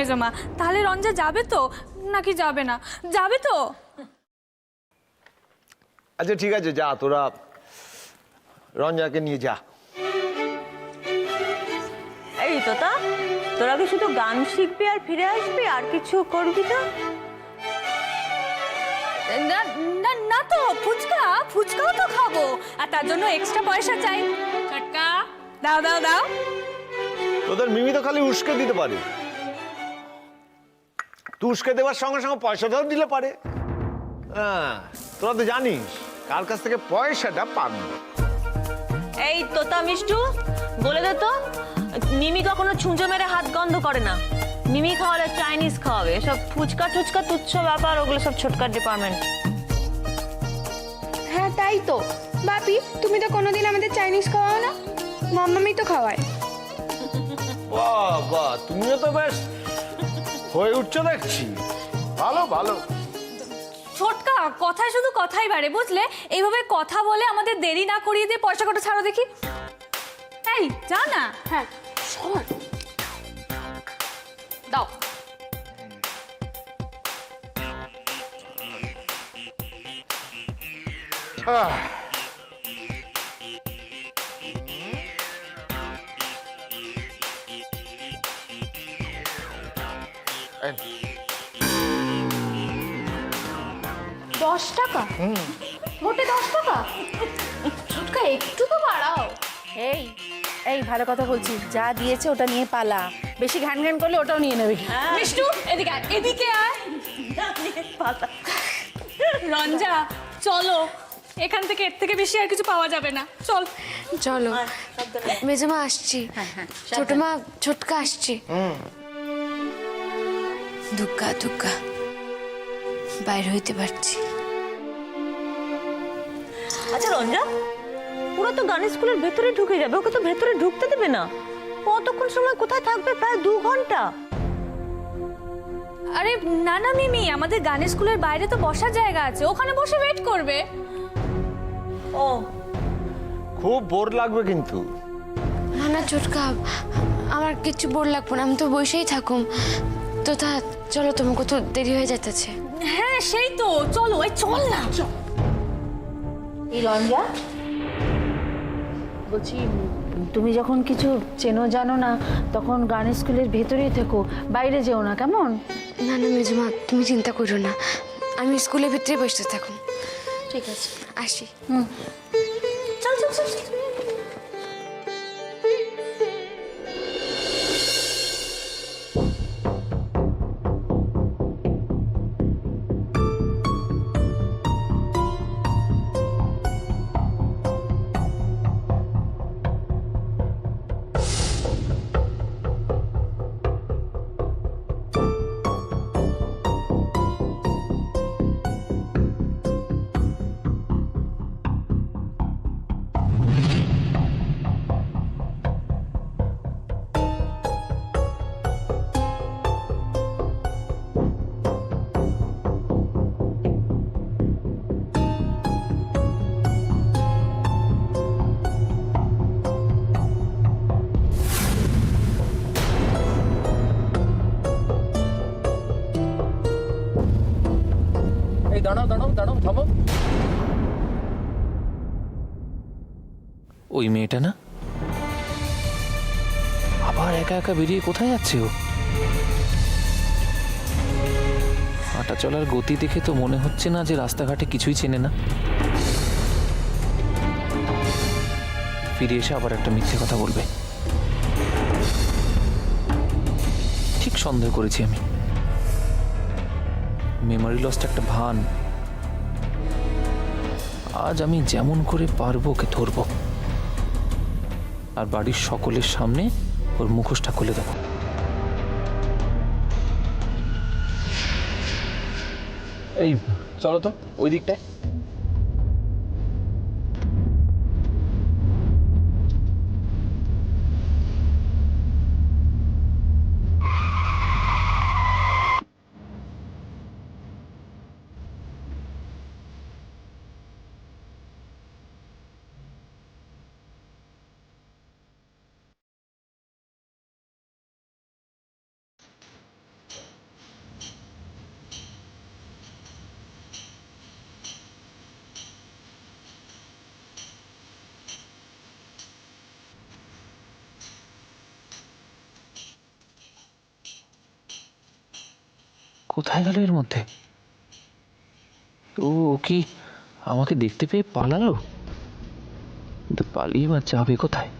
মেজমা। তাহলে রঞ্জা যাবে তো নাকি যাবে না? যাবে তো? আচ্ছা ঠিক আছে, যা, তোরা রঞ্জাকে নিয়ে যা। এই তোতা, তোরা কি শুধু গান শিখবি আর ফিরে আসবি, আর কিছু করবি না? না না না, তো ফুচকাও তো খাবো, আর তার জন্য এক্সট্রা পয়সা চাই। ছটকা, দাও দাও দাও। তোদের মিমি তো খালি উস্কে দিতে পারে, তুই উস্কে দেওয়ার সঙ্গে সঙ্গে পয়সাটাও দিলে পারে। হ্যাঁ, তোরা তো জানিস কার কাছ থেকে পয়সাটা পাবি। এই তোতা মিষ্টু, বলে দে তো, মিমি কখনো ছুঁচো মেরে হাত গন্ধ করে না। মিমি খাওয়ালে চাইনিজ খাওয়াবে, সব ফুচকা টুচকা তুচ্ছ ব্যাপার, ওগুলো সব ছোটকার ডিপার্টমেন্ট। হ্যাঁ তাই তো। বাপি, তুমি তো কোনোদিন আমাদের চাইনিজ খাওয়াও না, মাম্মামি তো খাওয়ায়। বাহ বাহ, তুমিও তো বেশ হয়ে উঠছো দেখছি। ভালো ভালো। ছোটকা, কথায় শুধু কথাই বাড়ে, বুঝলে? এইভাবে কথা বলে আমাদের দেরি না করিয়ে দিয়ে পয়সা কটা ছাড়ো দেখি। এই যা না। হ্যাঁ শোন, দাও। এই, 10 টাকা? মোটে 10 টাকা? ছোটকা একটু তো বাড়াও। এই এই ভালো কথা বলছি, যা দিয়েছে ওটা নিয়ে পালা, বেশি ঘ্যান ঘ্যান করলে ওটাও নিয়ে নেবে। মিষ্টু, এদিকে আয়, এদিকে আয়। রঞ্জা, চলো, এখান থেকে এর থেকে বেশি আর কিছু পাওয়া যাবে না, চল। চলো, মেজমা আসছি, ছোট মা ছোটকা আসছি। দুগ্গা দুগ্গা বাইরে হইতে পারছি। আচ্ছা রঞ্জা, ওরা তো গানের স্কুলের ভেতরে ঢুকে যাবে, ওকে তো ভেতরে ঢুকতে দেবে না। কতক্ষণ সময় কোথায় থাকবে? প্রায় 2 ঘন্টা। আরে না না মিমি, আমাদের গানের স্কুলের বাইরে তো বসার জায়গা আছে, ওখানে বসে ওয়েট করবে। ও, খুব বোর লাগবে কিন্তু। না না ছোটকা, আমার কিছু বোর লাগবে না, আমি তো বসেই থাকুম। তো তা চলো, তোমাকে তো দেরি হয়ে যেতেছে। হ্যাঁ সেই তো, চলো, এই চল না। এই রঞ্জা, বলছি তুমি যখন কিছু চেনো জানো না, তখন গান স্কুলের ভেতরেই থেকো, বাইরে যেও না, কেমন? না না মেজমা, তুমি চিন্তা করো না, আমি স্কুলের ভিতরে বসতে থাকুন। ঠিক আছে, আসি। চল চল চল। দাঁড়াও দাঁড়াও দাঁড়াও, থামো। ওই মেয়েটা না, আবার একা একা বেরিয়ে কোথায় যাচ্ছে ও? হাঁটা চলার গতি দেখে তো মনে হচ্ছে না যে রাস্তাঘাটে কিছুই চেনে না। ফিরে এসে আবার একটা মিথ্যে কথা বলবে, ঠিক সন্দেহ করেছি আমি। মেমোরি লস্ট একটা ভান। আজ আমি যেমন করে পারবো ওকে ধরবো, আর বাড়ির সকলের সামনে ওর মুখোশটা খুলে দেবো। এই চলো তো ওই দিকটায়। কোথায় গেল এর মধ্যে? ও কি আমাকে দেখতে পেয়ে পালালো? কিন্তু পালিয়ে বা যাবে কোথায়?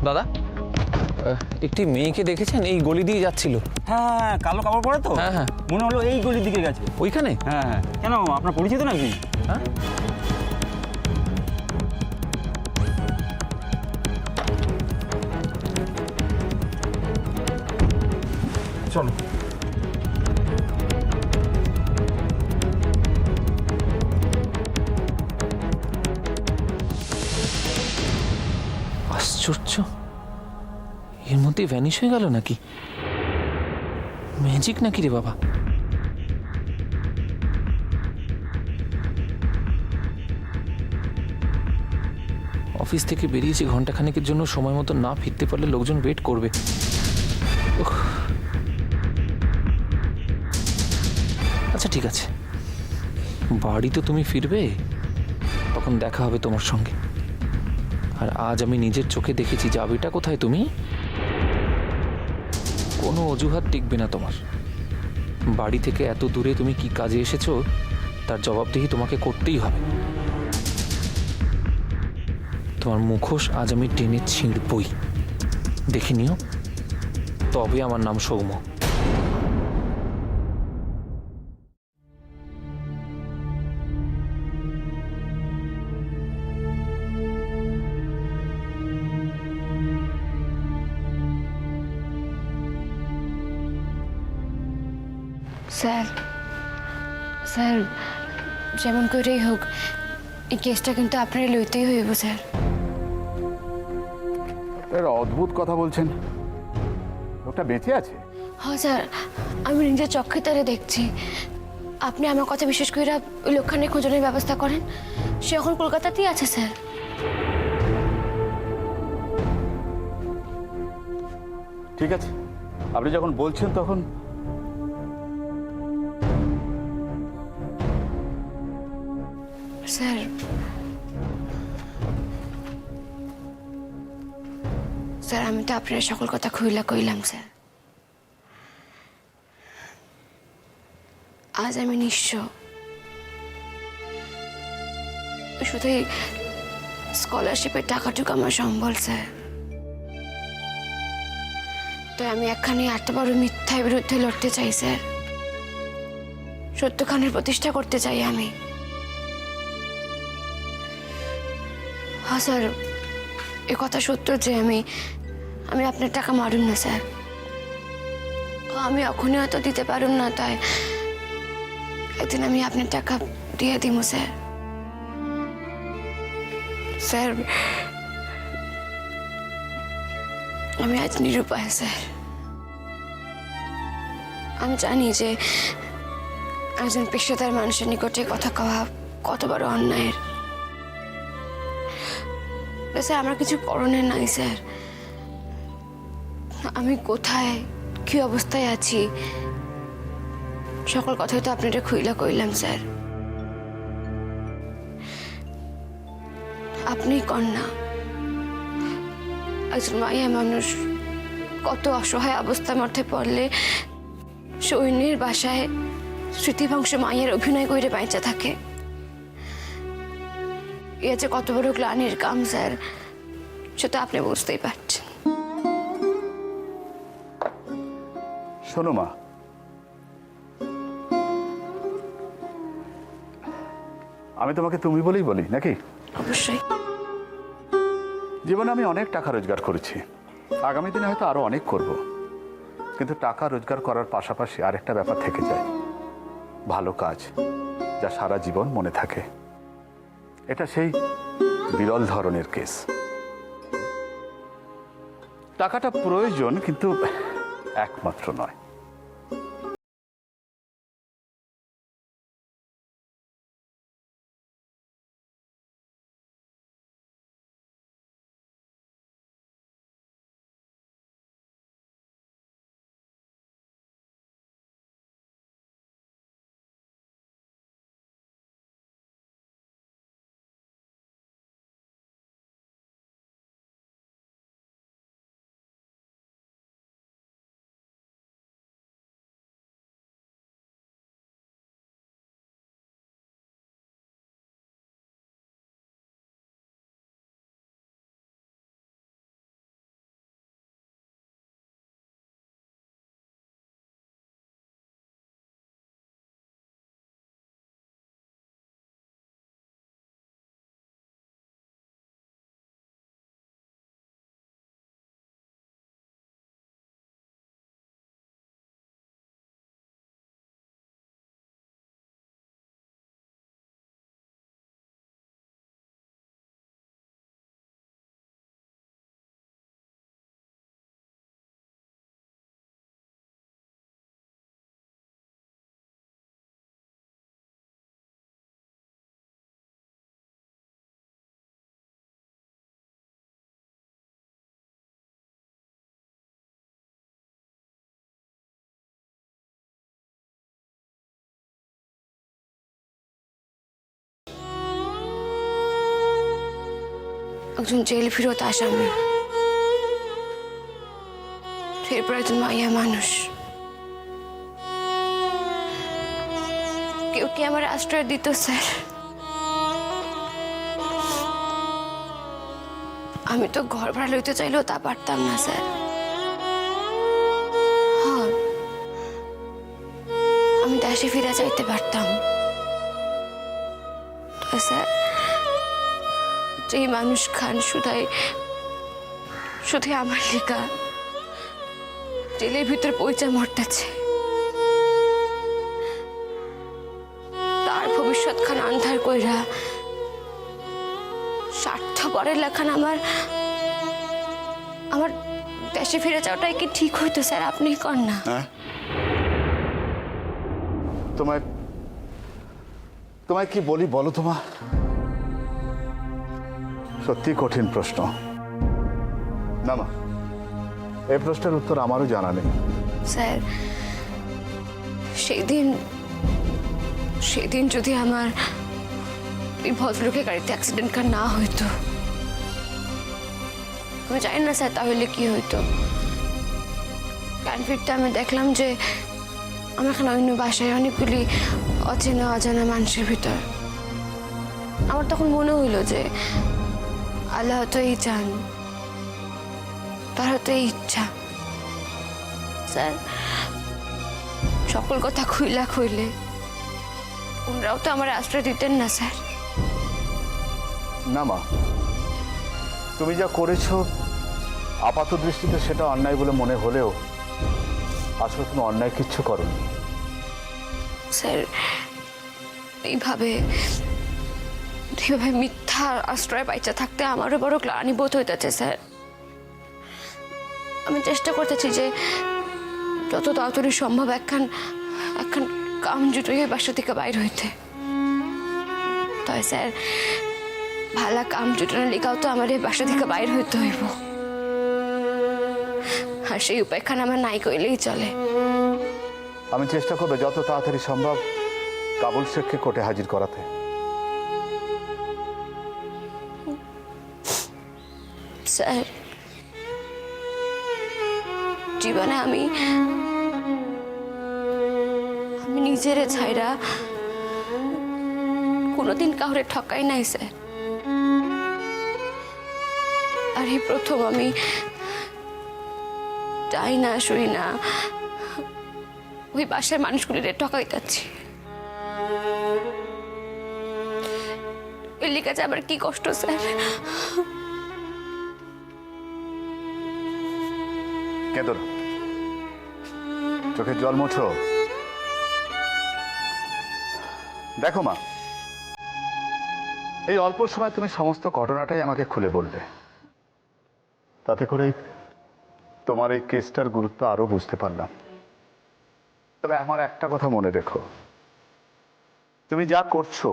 দাদা, একটি মেয়েকে দেখেছেন? এই গলি দিয়ে যাচ্ছিল। হ্যাঁ, কালো কাপড় পরে তো। হ্যাঁ, হ্যাঁ। মনে হলো এই গলির দিকে গেছে। ওইখানে? হ্যাঁ হ্যাঁ। কেন, আপনার পরিচিত নাকি? হ্যাঁ, চলো। আশ্চর্য, এর মধ্যে ভ্যানিশ হয়ে গেল নাকি? ম্যাজিক নাকি রে বাবা? অফিস থেকে বেরিয়েছি ঘন্টাখানেকের জন্য, সময় মতো না ফিরতে পারলে লোকজন ওয়েট করবে। উফ। আচ্ছা ঠিক আছে, বাড়ি তো তুমি ফিরবে, তখন দেখা হবে তোমার সঙ্গে। আর আজ আমি নিজের চোখে দেখেছি যাবেটা কোথায় তুমি। কোনো অজুহাত টিকবে না তোমার। বাড়ি থেকে এত দূরে তুমি কি কাজে এসেছো তার জবাবদিহি তোমাকে করতেই হবে। তোমার মুখোশ আজ আমি টেনে ছিঁড়বই, দেখে নিও। তবে আমার নাম সৌম্য। স্যার, স্যার যেমন করেই হোক এই কেসটা কিন্তু আপনারা লইতেই হইব স্যার। এর অদ্ভুত কথা বলছেন, লোকটা বেঁচে আছে? হ্যাঁ স্যার, আমি নিজের চোখে তারে দেখছি। আপনি আমার কথা বিশেষ করে ওই লোকখানে খোঁজনের ব্যবস্থা করেন। সে এখন কলকাতাতেই আছে স্যার। ঠিক আছে, আপনি যখন বলছেন তখন স্যার, স্যার আমি তো আপনার সকল কথা খুইলা কইলাম স্যার। আজ আমি নিঃস্ব, শুধু স্কলারশিপের টাকাটুকু আমার সম্বল স্যার। তাই আমি একখানি এত বড় মিথ্যার বিরুদ্ধে লড়তে চাই স্যার। সত্যখানের প্রতিষ্ঠা করতে চাই আমি। হ্যাঁ স্যার, এ কথা সত্য যে আমি আপনার টাকা মারুম না স্যার। আমি এখনই হয়তো দিতে পারুম না, তাই একদিন আমি আপনার টাকা দিয়ে দিব স্যার। স্যার আমি আজ নিরুপায় স্যার। আমি জানি যে একজন পেশাদার মানুষের নিকটে কথা কওয়া কত বড় অন্যায়ের। স্যার আমার কিছু করণের নাই স্যার। আমি কোথায় কি অবস্থায় আছি সকল কথাই তো আপনারা খুইলা কইলাম স্যার। আপনি কন্যা, একজন মাইয়া মানুষ কত অসহায় অবস্থার মধ্যে পড়লে সৈন্যের বাসায় স্মৃতিভংশ মায়ের অভিনয় করে বাইচা থাকে। এ যে কত বড় গ্লানির কাম স্যার, সেটা আপনি বুঝতেই পারছেন। শোনো মা, আমি তোমাকে তুমি বলেই বলি নাকি? অবশ্যই। জীবনে আমি অনেক টাকা রোজগার করেছি, আগামী দিনে হয়তো আরো অনেক করব, কিন্তু টাকা রোজগার করার পাশাপাশি আরেকটা ব্যাপার থেকে যায়, ভালো কাজ, যা সারা জীবন মনে থাকে। এটা সেই বিরল ধরনের কেস। টাকাটা প্রয়োজন, কিন্তু একমাত্র নয়। একজন জেল ফেরত আসামি, এরপর একজন মাইয়া মানুষ। কেউ কি আমার আশ্রয় দিত স্যার? আমি তো ঘর ভাড়া লইতে চাইলেও তা পারতাম না স্যার। হ্যাঁ, আমি দেশে ফিরে যাইতে পারতাম। স্যার, যে মানুষ খান শুধু আমার লেখা জেলের ভিতর পয়সা মরতেছে, তার ভবিষ্যৎ খান আন্ধার কইরা স্বার্থপরের লেখান আমার দেশে ফিরে যাওয়াটাই কি ঠিক হইতো স্যার? আপনি কর না। তোমায় কি বলি বলো তোমা? সত্যি কঠিন প্রশ্ন। না মা, এই প্রশ্নের উত্তর আমারও জানা নেই। স্যার, সেদিন যদি আমার এই ভদ্রলোকের গাড়িতে অ্যাক্সিডেন্ট না হইতো, আমি জানি না স্যার তাহলে কি হইতো। কানফিটটা আমি দেখলাম যে আমার এখানে অন্য বাসায় অনেকগুলি অচেনা অজানা মানুষের ভিতর। আমার তখন মনে হইলো যে আল্লাহ তো এই চান, তার হয়তো এই ইচ্ছা। স্যার, সকল কথা খুইলে ওনারাও তো আমার আশ্রয় দিতেন না স্যার। না মা, তুমি যা করেছো আপাত দৃষ্টিতে সেটা অন্যায় বলে মনে হলেও আসলে তুমি অন্যায় কিচ্ছু করোনি। স্যার, এইভাবে মিথ্যা আশ্রয় পাইচা থাকতে আমারও বড় গ্লানি বোধ হইতেছে স্যার। আমি চেষ্টা করতেছি যে যত তাড়াতাড়ি সম্ভব একখান কাম জুটোই বাসা থেকে বাইর হইতে। তাই স্যার, ভালা কাম জুটানোর লেগাও তো আমার এই বাসা থেকে বাইর হইতে হইব, আর সেই উপায়খান আমার নাই কইলেই চলে। আমি চেষ্টা করবো যত তাড়াতাড়ি সম্ভব কাবুল শেখকে কোর্টে হাজির করাতে। স্যার, জীবনে আমি নিজের ছাইরা কোনোদিন কাউরে ঠকাই নাই স্যার। আর এই প্রথম আমি যাই না শুই না ওই বাসার মানুষগুলিরে ঠকাই যাচ্ছি। এর লিখে আবার কি কষ্ট স্যার। কেঁদো না, চোখের জল মোছো। দেখো মা, এই অল্প সময় তুমি সমস্ত ঘটনাটাই আমাকে খুলে বললে, তাতে করে তোমার এই কেসটার গুরুত্ব আরো বুঝতে পারলাম। তবে আমার একটা কথা মনে রেখো, তুমি যা করছো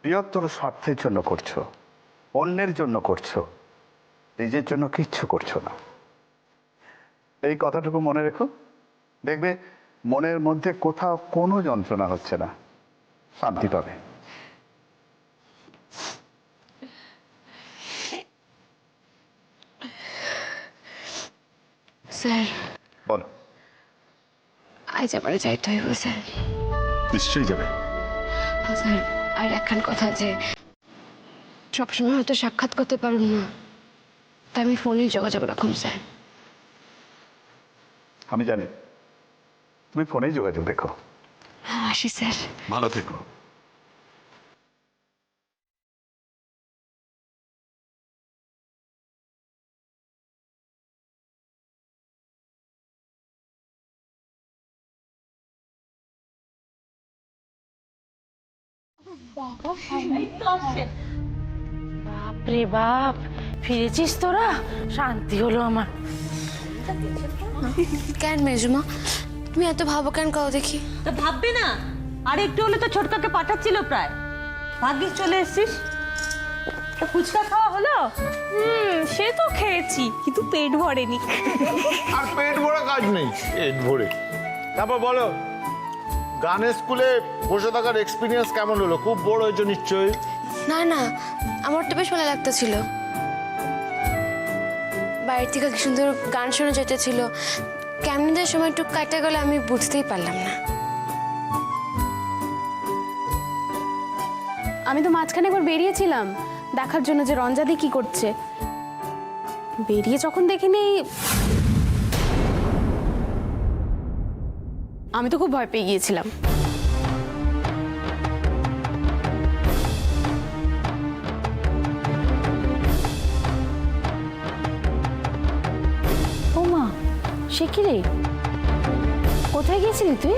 বৃহত্তর স্বার্থের জন্য করছো, অন্যের জন্য করছো, নিজের জন্য কিচ্ছু করছো না। এই কথাটুকু মনে রেখো, দেখবে মনের মধ্যে কোথাও কোনো যন্ত্রণা হচ্ছে না, শান্তি পাবে। স্যার, বলো। আজ আমার যাইতে হইব স্যার। নিশ্চয়ই যাবে। স্যার, আর একখান কথা যে সবসময় হয়তো সাক্ষাৎ করতে পারুন না, তাই আমি ফোনে যোগাযোগ রাখুন স্যার। আমি জানি, তুমি ফোনেই যোগাযোগ রেখো। হ্যাঁ, আসি স্যার। ভালো থেকো। বাপরে বাপ, ফিরেছিস তোরা? শান্তি হলো আমার। কেন মেজুমা, তুমি এত ভাবো কেন কাও দেখি? তো ভাববে না, আর একটু হলে তো ছোটকাকে পাঠাচ্ছিল প্রায়। ভাগ্যিস চলে এসছিস। তো ফুচকা খাওয়া হলো? সে তো খেয়েছি, কিন্তু পেট ভরেনি। আর পেট ভরা কাজ নেই, পেট ভরে। তারপর বলো, গানের স্কুলে বসে থাকার এক্সপিরিয়েন্স কেমন হলো? খুব বড় হয়েছে নিশ্চয়ই। না না, আমার তো বেশ ভালো লাগতেছিল। বাইরে থেকে কি সুন্দর গান শোনা যেতেছিল, কেমন যে সময় একটু কাটা গেলে আমি বুঝতেই পারলাম না। আমি তো মাঝখানে একবার বেরিয়েছিলাম দেখার জন্য যে রঞ্জাদি কি করছে। বেরিয়ে যখন দেখিনি, আমি তো খুব ভয় পেয়ে গিয়েছিলাম। ও মা, সে কি রে? কোথায় গিয়েছিলি তুই?